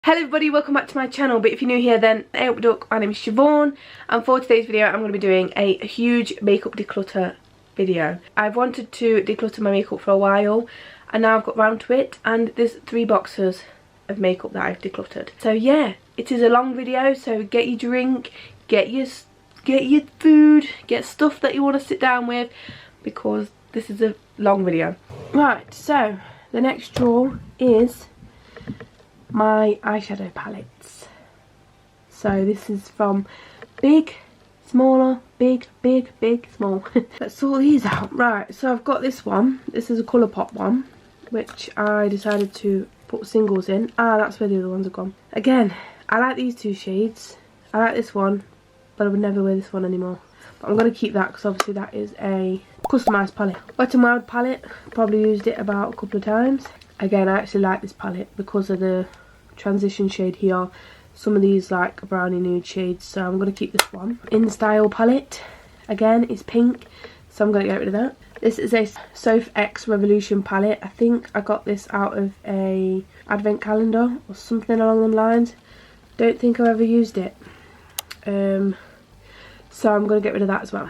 Hello everybody, welcome back to my channel, but if you're new here then hey up duck, my name is Siobhan, and for today's video I'm going to be doing a huge makeup declutter video. I've wanted to declutter my makeup for a while and now I've got round to it, and there's 3 boxes of makeup that I've decluttered. So yeah, it is a long video, so get your drink, get your food, get stuff that you want to sit down with, because this is a long video. Right, so the next drawer is my eyeshadow palettes. So this is from big, smaller, big, small. Let's sort these out. Right, so I've got this one. This is a Colourpop one, which I decided to put singles in. Ah, that's where the other ones have gone. Again, I like these 2 shades. I like this one, but I would never wear this one anymore. But I'm going to keep that because obviously that is a customised palette. Wet n Wild palette, probably used it about a couple of times. Again, I actually like this palette because of the transition shade here. Some of these like brownie nude shades, so I'm going to keep this one. In Style palette, again, it's pink, so I'm going to get rid of that. This is a Soph X Revolution palette. I think I got this out of a advent calendar or something along them lines. Don't think I've ever used it. So I'm going to get rid of that as well.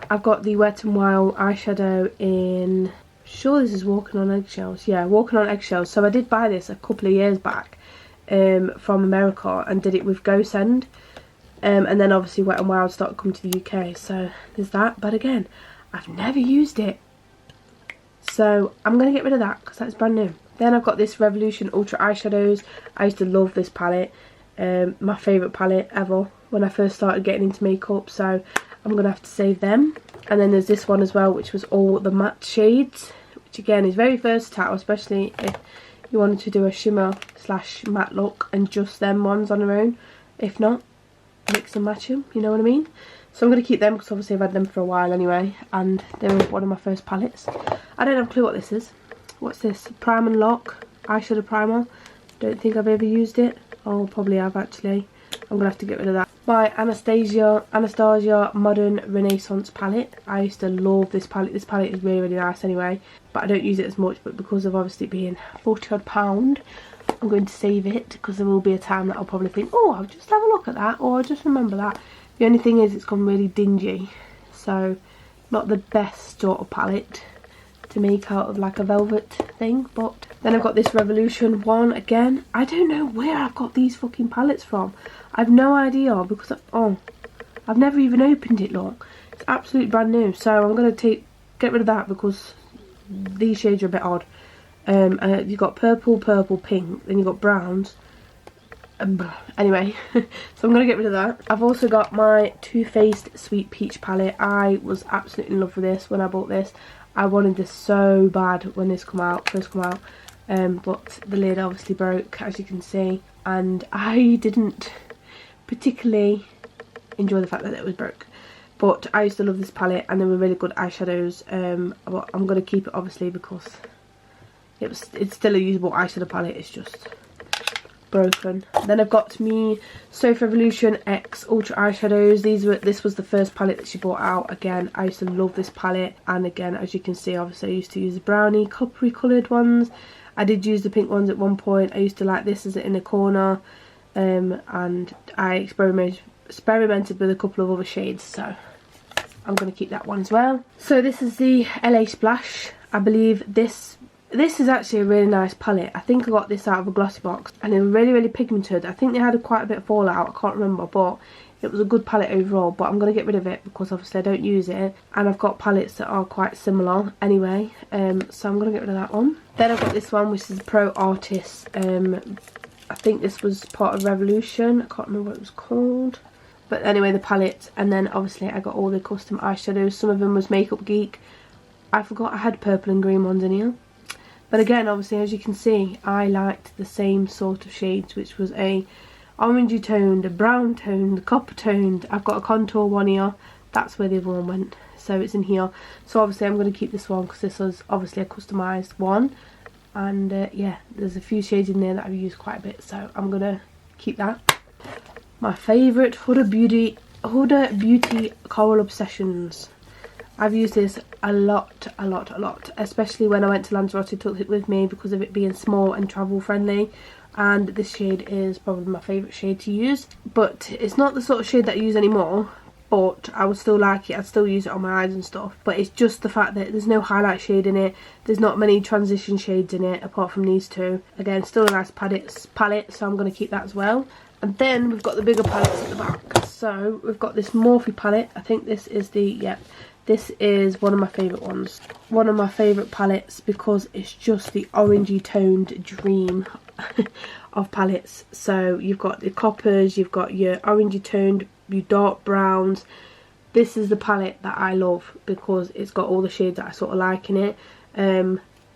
I've got the Wet n Wild eyeshadow in, sure this is Walking on Eggshells. Yeah, Walking on Eggshells. So I did buy this a couple of years back from America and did it with Go Send. And then obviously Wet n Wild started coming to the UK. So there's that. But again, I've never used it. So I'm going to get rid of that because that's brand new. Then I've got this Revolution Ultra Eyeshadows. I used to love this palette. My favourite palette ever when I first started getting into makeup. So I'm going to have to save them. And then there's this one as well, which was all the matte shades, which again is very versatile, especially if you wanted to do a shimmer / matte look and just them ones on their own. If not, mix and match them, you know what I mean? So I'm going to keep them because obviously I've had them for a while anyway, and they were one of my first palettes. I don't have a clue what this is. What's this? Prime and Lock eyeshadow primer. Don't think I've ever used it. Oh, probably have actually. I'm going to have to get rid of that. My Anastasia Modern Renaissance palette. I used to love this palette. This palette is really nice anyway, but I don't use it as much. But because of obviously it being £40 odd, I'm going to save it because there will be a time that I'll probably think, oh, I'll just have a look at that, or I'll just remember that. The only thing is it's gone really dingy, so not the best sort of palette to make out of like a velvet thing. But then I've got this Revolution one again. I don't know where I've got these fucking palettes from. I've no idea because I've never even opened it. Look, it's absolutely brand new. So I'm gonna get rid of that because these shades are a bit odd. You've got purple, pink, then you've got browns. Anyway, so I'm gonna get rid of that. I've also got my Too Faced Sweet Peach palette. I was absolutely in love with this when I bought this. I wanted this so bad when this first come out, but the lid obviously broke, as you can see, and I didn't particularly enjoy the fact that it was broke. But I used to love this palette and they were really good eyeshadows. But I'm going to keep it obviously because it's still a usable eyeshadow palette, it's just broken. Then I've got me Soph Revolution X Ultra Eyeshadows. This was the first palette that she brought out. Again, I used to love this palette, and again, as you can see, obviously I used to use the brownie coppery coloured ones. I did use the pink ones at one point. I used to like this as it in a corner, and I experimented with a couple of other shades, so I'm going to keep that one as well. So this is the LA Splash. I believe this is actually a really nice palette. I think I got this out of a glossy box, and they were really pigmented. I think they had quite a bit of fallout, I can't remember, but it was a good palette overall. But I'm going to get rid of it because obviously I don't use it, and I've got palettes that are quite similar anyway, so I'm going to get rid of that one. Then I've got this one, which is Pro Artist. I think this was part of Revolution, I can't remember what it was called. But anyway, the palette, and then obviously I got all the custom eyeshadows. Some of them was Makeup Geek. I forgot I had purple and green ones in here. But again, obviously, as you can see, I liked the same sort of shades, which was a orangey toned, a brown toned, a copper toned. I've got a contour one here. That's where the other one went. So it's in here. So obviously I'm going to keep this one because this was obviously a customised one. And yeah, there's a few shades in there that I've used quite a bit. So I'm going to keep that. My favourite Huda Beauty Coral Obsessions. I've used this a lot, especially when I went to Lanzarote, took it with me because of it being small and travel friendly. and this shade is probably my favourite shade to use. But it's not the sort of shade that I use anymore, but I would still like it. I'd still use it on my eyes and stuff. But it's just the fact that there's no highlight shade in it. There's not many transition shades in it apart from these two. Again, still a nice palette, so I'm going to keep that as well. And then we've got the bigger palettes at the back. So we've got this Morphe palette. I think this is the, yep, this is one of my favourite ones. One of my favourite palettes because it's just the orangey toned dream of palettes. So you've got the coppers, you've got your orangey toned, your dark browns. This is the palette that I love because it's got all the shades that I sort of like in it.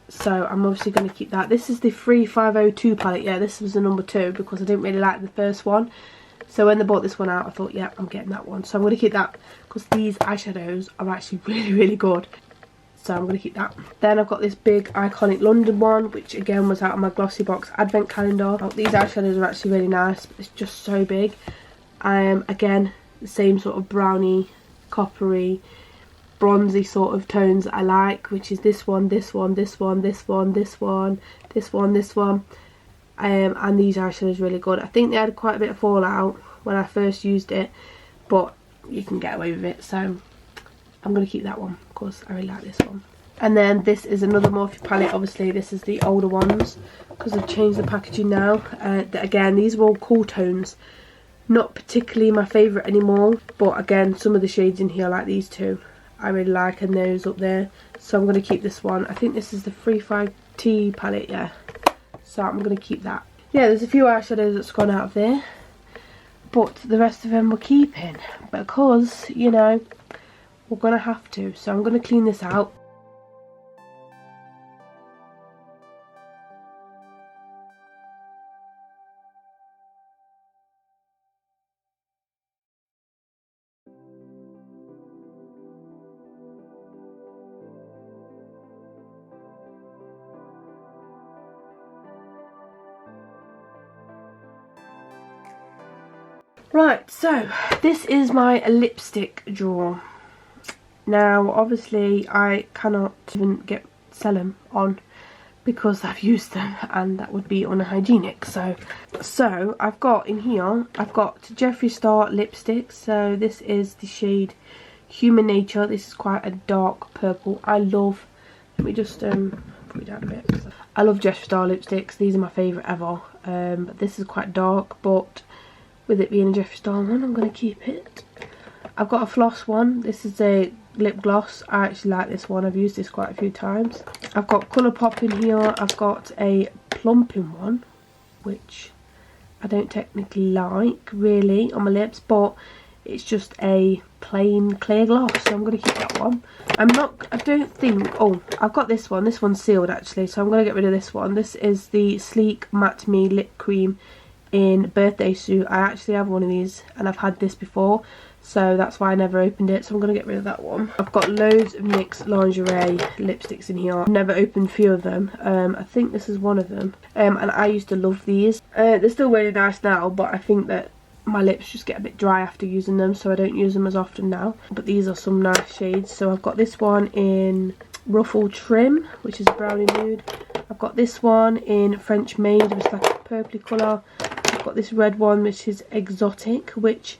So I'm obviously going to keep that. This is the 3502 palette. Yeah, this was the number 2 because I didn't really like the first one. So when they bought this one out, I thought, yeah, I'm getting that one. So I'm going to keep that because these eyeshadows are actually really, really good. So I'm going to keep that. Then I've got this big iconic London one, which again was out of my Glossy Box advent calendar. Oh, these eyeshadows are actually really nice, but it's just so big. Again, the same sort of browny, coppery, bronzy sort of tones I like, which is this one, this one, this one, this one, this one, this one, this one. And these eyeshadows are really good. I think they had quite a bit of fallout when I first used it, but you can get away with it, so I'm going to keep that one because I really like this one. And then this is another Morphe palette. Obviously this is the older ones because I've changed the packaging now. Again, these are all cool tones, not particularly my favourite anymore, but again, some of the shades in here like these two I really like, and those up there, so I'm going to keep this one. I think this is the 35T palette, yeah, so I'm going to keep that. Yeah, there's a few eyeshadows that's gone out of there, but the rest of them we're keeping because, you know, we're going to have to. So I'm going to clean this out. Right, so this is my lipstick drawer. Now obviously I cannot even sell them on because I've used them and that would be unhygienic. So I've got in here, I've got Jeffree Star lipstick. So this is the shade Human Nature. This is quite a dark purple. I love, let me just put it down a bit. I love Jeffree Star lipsticks. These are my favourite ever. But this is quite dark, but with it being a Jeffree Star one, I'm going to keep it. I've got a floss one. This is a lip gloss. I actually like this one. I've used this quite a few times. I've got Colourpop in here. I've got a plumping one, which I don't technically like really on my lips, but it's just a plain clear gloss, so I'm going to keep that one. I don't think, oh, I've got this one. This one's sealed actually, so I'm going to get rid of this one. This is the Sleek Matte Me Lip Cream in Birthday Suit. I actually have one of these and I've had this before, so that's why I never opened it, so I'm going to get rid of that one. I've got loads of NYX lingerie lipsticks in here. I've never opened a few of them. I think this is one of them, and I used to love these. They're still really nice now, but I think that my lips just get a bit dry after using them, so I don't use them as often now. But these are some nice shades. So I've got this one in Ruffle Trim, which is a brownie nude. I've got this one in French Maid, which is like a purpley colour. I've got this red one, which is Exotic, which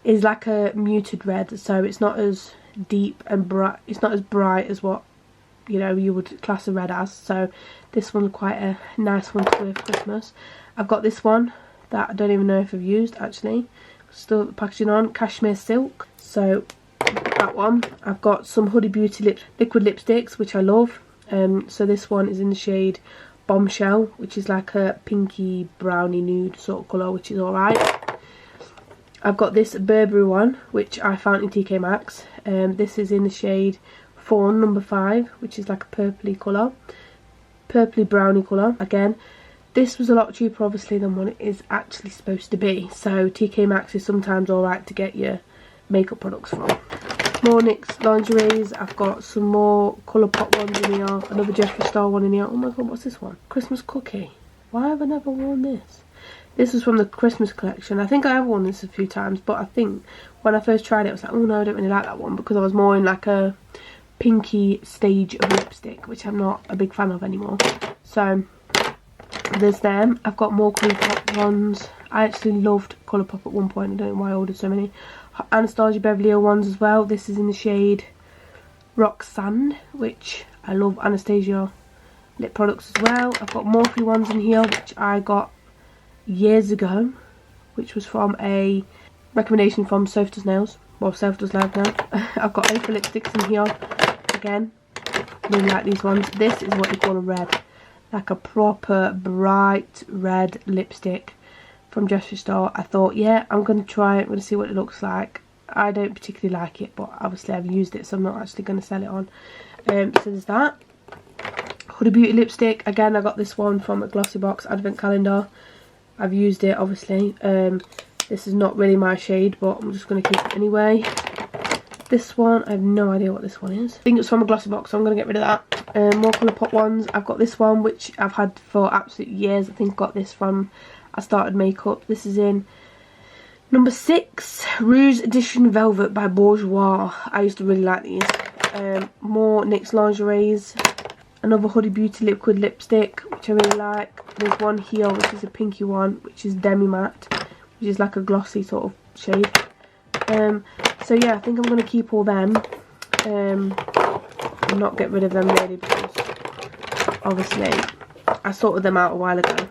is like a muted red, so it's not as deep and bright. It's not as bright as what, you know, you would class a red as. So this one's quite a nice one to wear for Christmas. I've got this one that I don't even know if I've used actually. Still the packaging on, Cashmere Silk. So that one. I've got some Huda Beauty liquid lipsticks, which I love. So this one is in the shade Bombshell, which is like a pinky brownie nude sort of colour, which is alright. I've got this Burberry one, which I found in TK Maxx. This is in the shade Fawn number 5, which is like a purpley colour. Purpley brownie colour. Again, this was a lot cheaper obviously than what it is actually supposed to be. So TK Maxx is sometimes alright to get your makeup products from. More NYX lingeries. I've got some more Colourpop ones in here. Another Jeffree Star one in here. Oh my god, what's this one? Christmas Cookie. Why have I never worn this? This is from the Christmas collection. I think I have worn this a few times, but I think when I first tried it I was like, oh no, I don't really like that one, because I was more in like a pinky stage of lipstick, which I'm not a big fan of anymore. So there's them. I've got more Colourpop ones. I actually loved Colourpop at one point. I don't know why I ordered so many. Anastasia Beverly Hills ones as well. This is in the shade Rock Sand, which I love Anastasia lip products as well. I've got Morphe ones in here, which I got years ago, which was from a recommendation from Sophie Does Nails. Well, Sophie Does Live now. I've got April lipsticks in here. Again, really like these ones. This is what you call a red. Like a proper bright red lipstick from Jessie Star. I thought, yeah, I'm going to try it. I'm going to see what it looks like. I don't particularly like it, but obviously I've used it, so I'm not actually going to sell it on. So there's that. Huda Beauty lipstick. Again, I got this one from a Glossy Box advent calendar. I've used it, obviously. This is not really my shade, but I'm just going to keep it anyway. This one, I have no idea what this one is. I think it's from a Glossy Box, so I'm going to get rid of that. More Colourpop ones. I've got this one, which I've had for absolute years. I think I got this from I Started Makeup. This is in number 6, Rouge Edition Velvet by Bourjois. I used to really like these. More NYX Lingeries. Another Huda Beauty liquid lipstick, which I really like. There's one here, which is a pinky one, which is Demi Matte, which is like a glossy sort of shade. So yeah, I think I'm going to keep all them. And not get rid of them really, because obviously I sorted them out a while ago.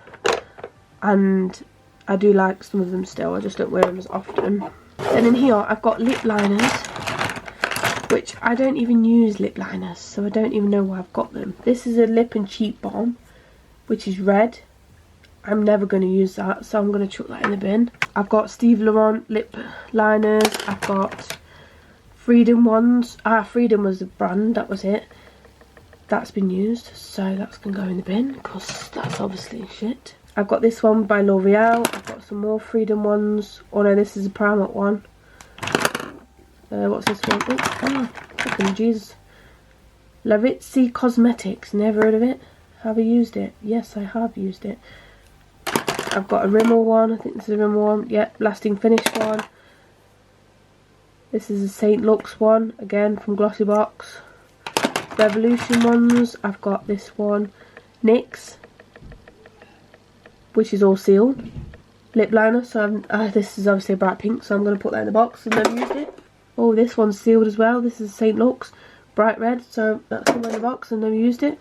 And I do like some of them still, I just don't wear them as often. Then in here I've got lip liners, which I don't even use lip liners, so I don't even know why I've got them. This is a lip and cheek balm, which is red. I'm never going to use that, so I'm going to chuck that in the bin. I've got Steve Laurent lip liners. I've got Freedom ones. Freedom was the brand, that was it. That's been used, so that's going to go in the bin, because that's obviously shit. I've got this one by L'Oreal. I've got some more Freedom ones. Oh no, this is a Primark one. What's this one? Oh, fucking Jesus. Larizzi Cosmetics. Never heard of it. Have I used it? Yes, I have used it. I've got a Rimmel one. I think this is a Rimmel one. Yep, Lasting Finish one. This is a St. Lux one. Again, from Glossy Box. Revolution ones. I've got this one. NYX, which is all sealed. Lip liner. So this is obviously a bright pink, so I'm going to put that in the box and then use it. Oh, this one's sealed as well. This is St. Lux, bright red, so that's in the box and I've used it.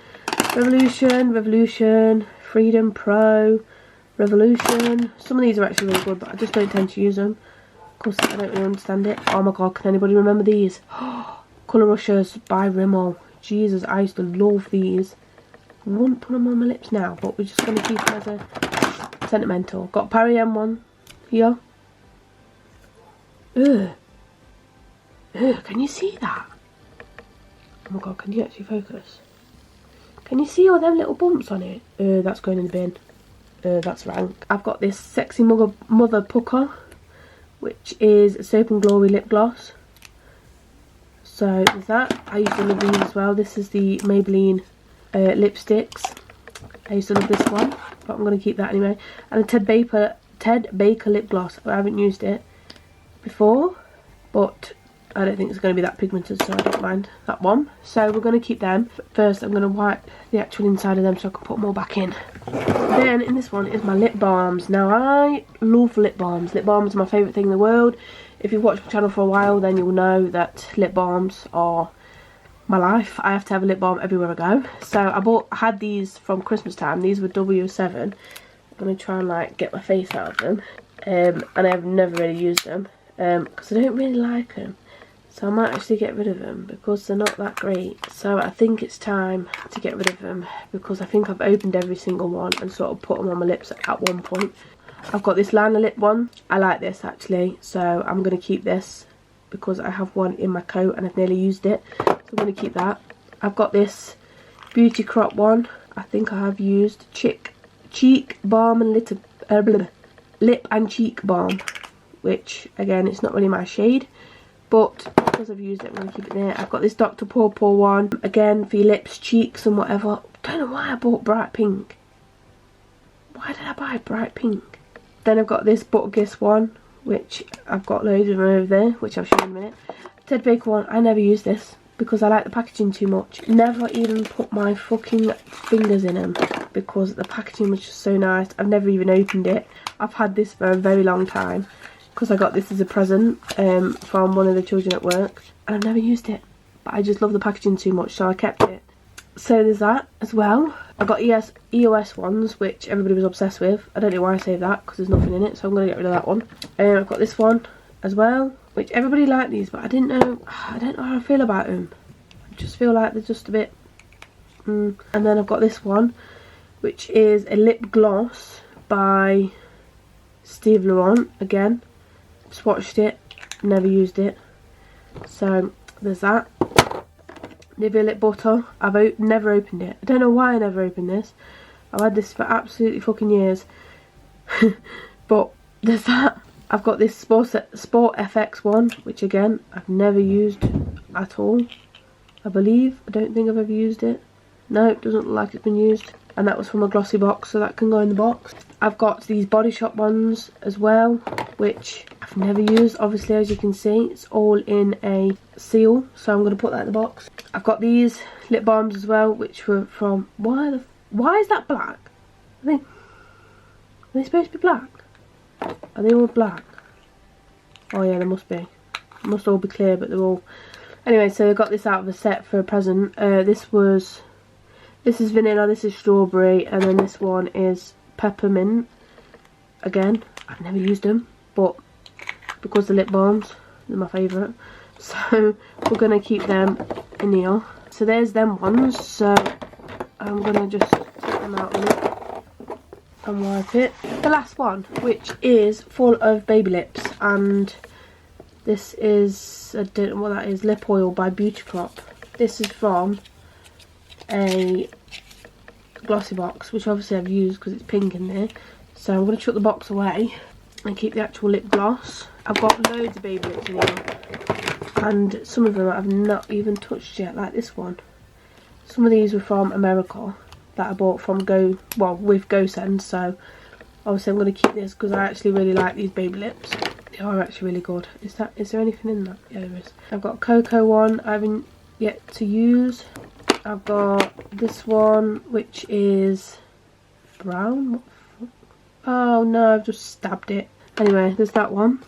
Revolution, Freedom Pro, Revolution. Some of these are actually really good, but I just don't tend to use them. Of course, I don't really understand it. Oh my god, can anybody remember these? Colour Rushers by Rimmel. Jesus, I used to love these. I wouldn't put them on my lips now, but we're just going to keep them as a sentimental. Got Paris M1 here. Ugh. Ugh, can you see that? Oh my god, can you actually focus? Can you see all them little bumps on it? That's going in the bin. That's rank. I've got this Sexy Mother Pucker, which is Soap and Glory lip gloss. So there's that. I used to love these as well. This is the Maybelline lipsticks. I used to love this one, but I'm going to keep that anyway. And a Ted Baker lip gloss. I haven't used it before, but I don't think it's going to be that pigmented, so I don't mind that one. So we're going to keep them. But first I'm going to wipe the actual inside of them so I can put more back in. Then in this one is my lip balms. Now I love lip balms. Lip balms are my favourite thing in the world. If you've watched my channel for a while, then you'll know that lip balms are my life. I have to have a lip balm everywhere I go. So I had these from Christmas time. These were W7. I'm going to try and like get my face out of them. And I've never really used them because I don't really like them. So I might actually get rid of them because they're not that great. So I think it's time to get rid of them because I think I've opened every single one and sort of put them on my lips at one point. I've got this liner lip one. I like this actually, so I'm going to keep this because I have one in my coat and I've nearly used it. So I'm going to keep that. I've got this Beauty Crop one. I think I have used cheek balm and lip and cheek balm, which again, it's not really my shade. But because I've used it, I'm going to keep it there. I've got this Dr. Pawpaw one. Again, for your lips, cheeks and whatever. Don't know why I bought bright pink. Why did I buy bright pink? Then I've got this Butterkiss one, which I've got loads of them over there, which I'll show you in a minute. Ted Baker one, I never use this because I like the packaging too much. Never even put my fucking fingers in them. because the packaging was just so nice. I've never even opened it. I've had this for a very long time because I got this as a present from one of the children at work, and I've never used it, but I just love the packaging too much, so I kept it. So there's that as well. I got EOS ones, which everybody was obsessed with. I don't know why I saved that because there's nothing in it, so I'm going to get rid of that one. I've got this one as well, which everybody liked these, but I don't know how I feel about them. I just feel like they're just a bit and then I've got this one, which is a lip gloss by Steve Laurent. Again, swatched it, never used it, so there's that. Nivea lip butter. I've never opened it. I don't know why I never opened this. I've had this for absolutely fucking years. But there's that. I've got this Sport FX one, which again I've never used at all, I believe. I don't think I've ever used it. No, it doesn't look like it's been used. And that was from a glossy box, so that can go in the box. I've got these Body Shop ones as well, which I've never used. Obviously, as you can see, it's all in a seal, so I'm going to put that in the box. I've got these lip balms as well, which were from... Why is that black? Are they supposed to be black? Are they all black? Oh yeah, they must be. They must all be clear, but they're all... Anyway, so I got this out of a set for a present. This is vanilla, this is strawberry, and then this one is peppermint. Again, I've never used them, but because the lip balms, they're my favourite. So we're going to keep them in here. So there's them ones, so I'm going to just take them out and wipe it. The last one, which is full of baby lips, and this is, I don't know what that is, lip oil by Beauty Crop. This is from a glossy box, which obviously I've used because it's pink in there, so I'm going to chuck the box away and keep the actual lip gloss. I've got loads of baby lips in here, and some of them I've not even touched yet, like this one. Some of these were from America that I bought from with GoSend, so obviously I'm going to keep this because I actually really like these baby lips. They are actually really good. Is there anything in that? Yeah, there is. I've got a cocoa one I haven't yet to use. I've got this one, which is brown. What the fuck? Oh no, I've just stabbed it. Anyway, there's that one.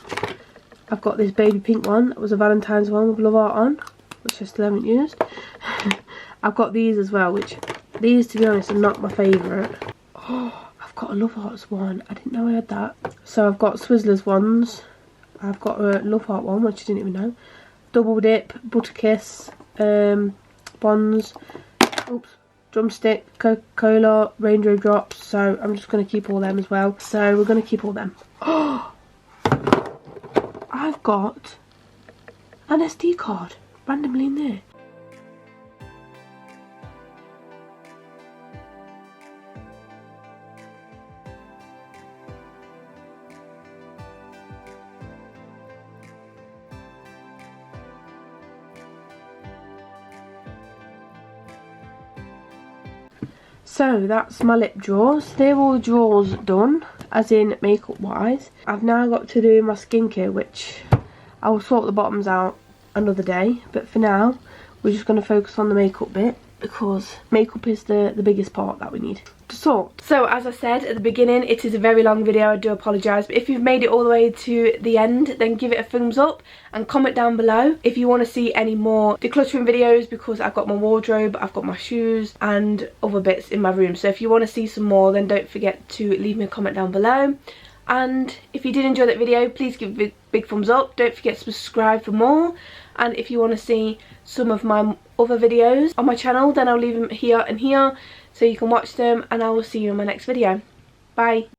I've got this baby pink one. That was a Valentine's one with love art on, which I still haven't used. I've got these as well, which these, to be honest, are not my favourite. Oh, I've got a love arts one. I didn't know I had that. So I've got Swizzlers ones. I've got a love art one, which I didn't even know. Double Dip, Butter Kiss, Bonds, oops, Drumstick, Coca-Cola, Rainbow Drops, so I'm just going to keep all them as well. So we're going to keep all them. Oh, I've got an SD card randomly in there. So that's my lip drawers. They're all the drawers done, as in makeup wise. I've now got to do my skincare, which I will sort the bottoms out another day. But for now, we're just going to focus on the makeup bit, because makeup is the biggest part that we need to sort. So as I said at the beginning, it is a very long video, I do apologise, but if you've made it all the way to the end, then give it a thumbs up and comment down below if you want to see any more decluttering videos, because I've got my wardrobe, I've got my shoes and other bits in my room. So if you want to see some more, then don't forget to leave me a comment down below. And if you did enjoy that video, please give it a big thumbs up. Don't forget to subscribe for more. And if you want to see some of my other videos on my channel, then I'll leave them here and here so you can watch them, and I will see you in my next video. Bye.